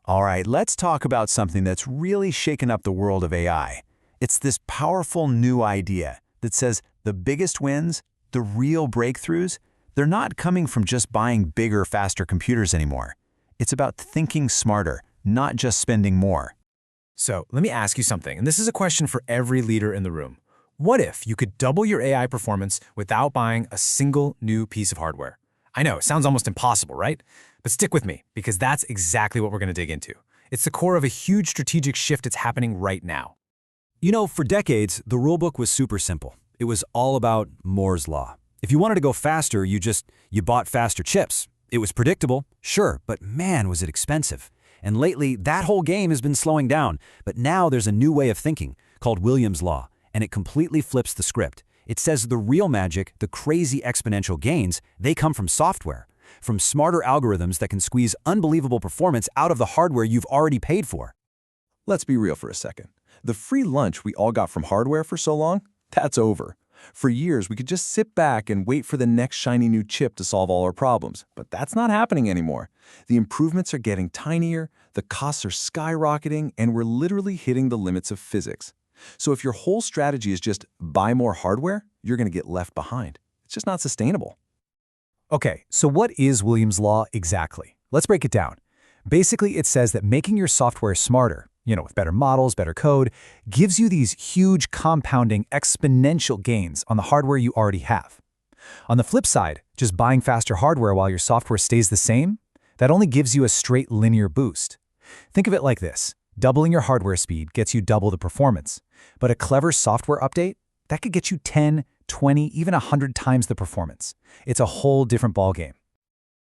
All right, let's talk about something that's really shaken up the world of AI. It's this powerful new idea that says the biggest wins, the real breakthroughs, they're not coming from just buying bigger, faster computers anymore. It's about thinking smarter, not just spending more. So let me ask you something, and this is a question for every leader in the room. What if you could double your AI performance without buying a single new piece of hardware? I know, it sounds almost impossible, right? But stick with me, because that's exactly what we're going to dig into. It's the core of a huge strategic shift that's happening right now. You know, for decades, the rulebook was super simple. It was all about Moore's Law. If you wanted to go faster, you bought faster chips. It was predictable, sure, but man, was it expensive. And lately, that whole game has been slowing down. But now there's a new way of thinking called Williams' Law, and it completely flips the script. It says the real magic, the crazy exponential gains, they come from software, from smarter algorithms that can squeeze unbelievable performance out of the hardware you've already paid for. Let's be real for a second. The free lunch we all got from hardware for so long, that's over. For years, we could just sit back and wait for the next shiny new chip to solve all our problems. But that's not happening anymore. The improvements are getting tinier, the costs are skyrocketing, and we're literally hitting the limits of physics. So if your whole strategy is just buy more hardware, you're going to get left behind. It's just not sustainable. Okay, so what is Williams' Law exactly? Let's break it down. Basically, it says that making your software smarter, with better models, better code, gives you these huge compounding exponential gains on the hardware you already have. On the flip side, just buying faster hardware while your software stays the same, that only gives you a straight linear boost. Think of it like this. Doubling your hardware speed gets you double the performance, but a clever software update, that could get you 10, 20, even 100 times the performance. It's a whole different ballgame.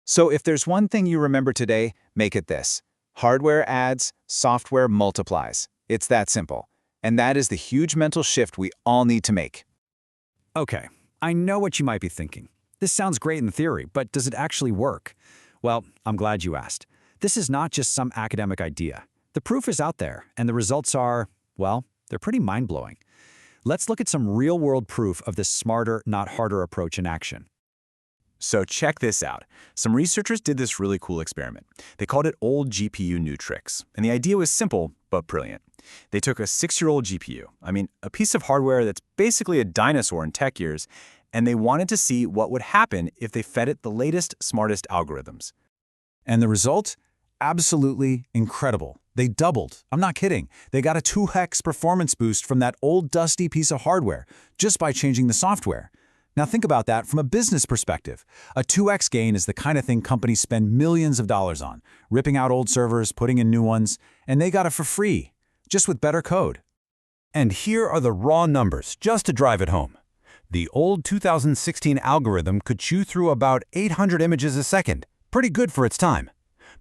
So if there's one thing you remember today, make it this. Hardware adds, software multiplies. It's that simple. And that is the huge mental shift we all need to make. Okay, I know what you might be thinking. This sounds great in theory, but does it actually work? Well, I'm glad you asked. This is not just some academic idea. The proof is out there, and the results are, well, they're pretty mind-blowing. Let's look at some real-world proof of this smarter, not harder approach in action. So check this out. Some researchers did this really cool experiment. They called it old GPU new tricks. And the idea was simple, but brilliant. They took a 6-year-old GPU, a piece of hardware that's basically a dinosaur in tech years, and they wanted to see what would happen if they fed it the latest, smartest algorithms. And the result? Absolutely incredible. They doubled. I'm not kidding. They got a 2x performance boost from that old dusty piece of hardware just by changing the software. Now think about that from a business perspective. A 2x gain is the kind of thing companies spend millions of dollars on, ripping out old servers, putting in new ones, and they got it for free, just with better code. And here are the raw numbers, just to drive it home. The old 2016 algorithm could chew through about 800 images a second, pretty good for its time.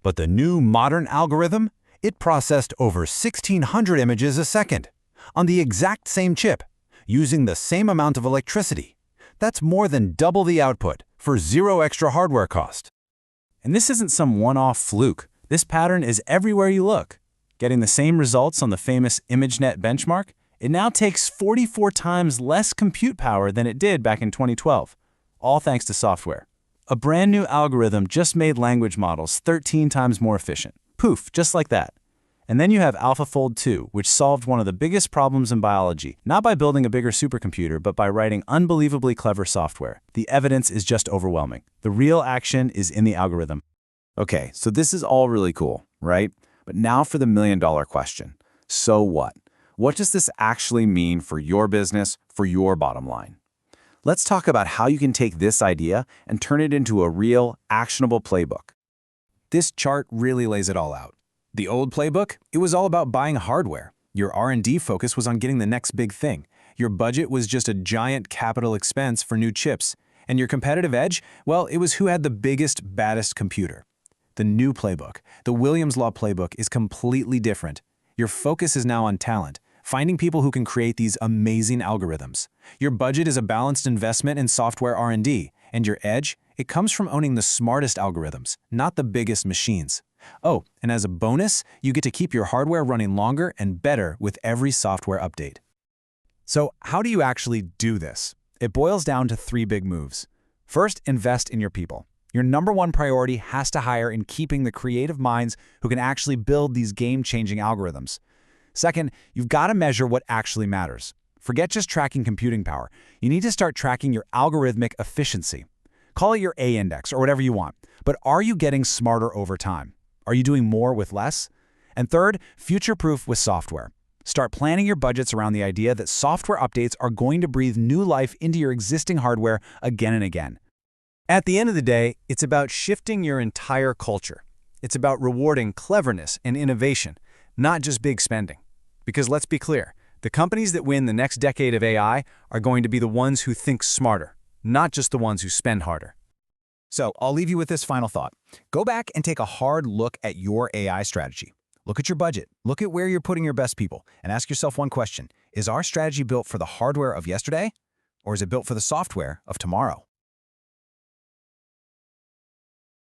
But the new modern algorithm, it processed over 1,600 images a second, on the exact same chip, using the same amount of electricity. That's more than double the output for zero extra hardware cost. And this isn't some one-off fluke. This pattern is everywhere you look. Getting the same results on the famous ImageNet benchmark, it now takes 44 times less compute power than it did back in 2012, all thanks to software. A brand new algorithm just made language models 13 times more efficient. Poof, just like that. And then you have AlphaFold 2, which solved one of the biggest problems in biology, not by building a bigger supercomputer, but by writing unbelievably clever software. The evidence is just overwhelming. The real action is in the algorithm. Okay, so this is all really cool, right? But now for the million-dollar question. So what? What does this actually mean for your business, for your bottom line? Let's talk about how you can take this idea and turn it into a real, actionable playbook. This chart really lays it all out. The old playbook, it was all about buying hardware. Your R&D focus was on getting the next big thing. Your budget was just a giant capital expense for new chips. And your competitive edge, well, it was who had the biggest, baddest computer. The new playbook, the Williams' Law playbook, is completely different. Your focus is now on talent, finding people who can create these amazing algorithms. Your budget is a balanced investment in software R&D, and your edge, it comes from owning the smartest algorithms, not the biggest machines. Oh, and as a bonus, you get to keep your hardware running longer and better with every software update. So how do you actually do this? It boils down to 3 big moves. First, invest in your people. Your #1 priority has to hire in keeping the creative minds who can actually build these game-changing algorithms. Second, you've got to measure what actually matters. Forget just tracking computing power. You need to start tracking your algorithmic efficiency. Call it your A index or whatever you want, but are you getting smarter over time? Are you doing more with less? And third, future-proof with software. Start planning your budgets around the idea that software updates are going to breathe new life into your existing hardware again and again. At the end of the day, it's about shifting your entire culture. It's about rewarding cleverness and innovation, not just big spending. Because let's be clear, the companies that win the next decade of AI are going to be the ones who think smarter, not just the ones who spend harder. So I'll leave you with this final thought. Go back and take a hard look at your AI strategy. Look at your budget, look at where you're putting your best people, and ask yourself one question. Is our strategy built for the hardware of yesterday, or is it built for the software of tomorrow?